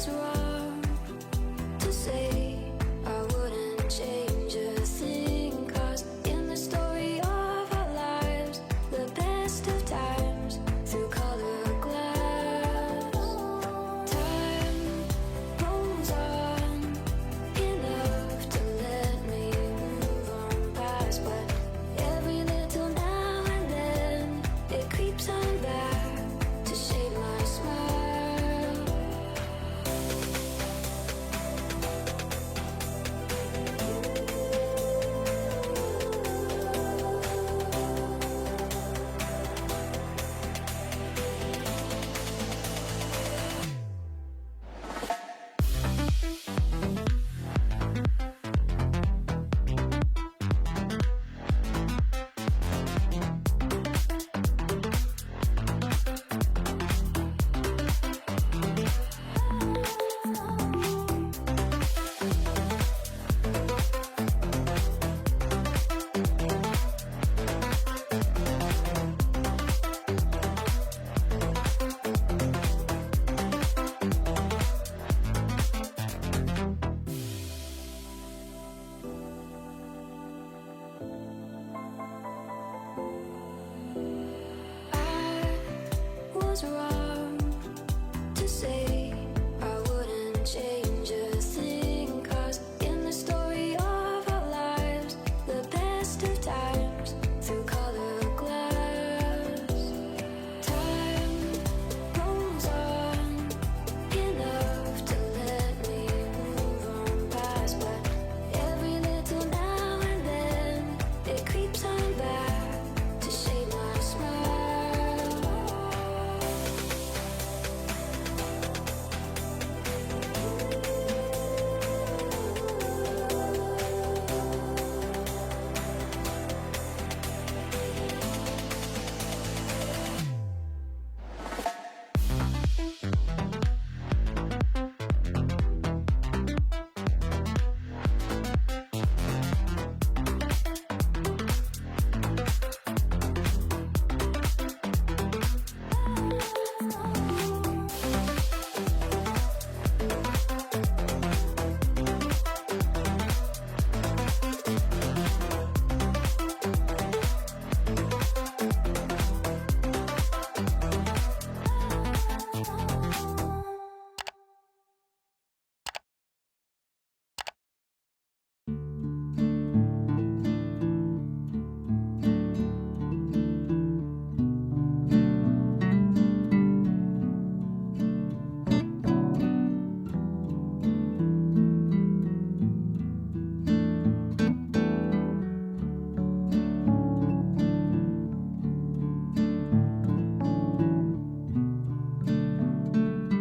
was wrong to say I wouldn't change a thing, 'cause in the story of our lives, the best of times through color glass, time rolls on enough to let me move on past, but every little now and then it creeps on back to shape my smile. Was wrong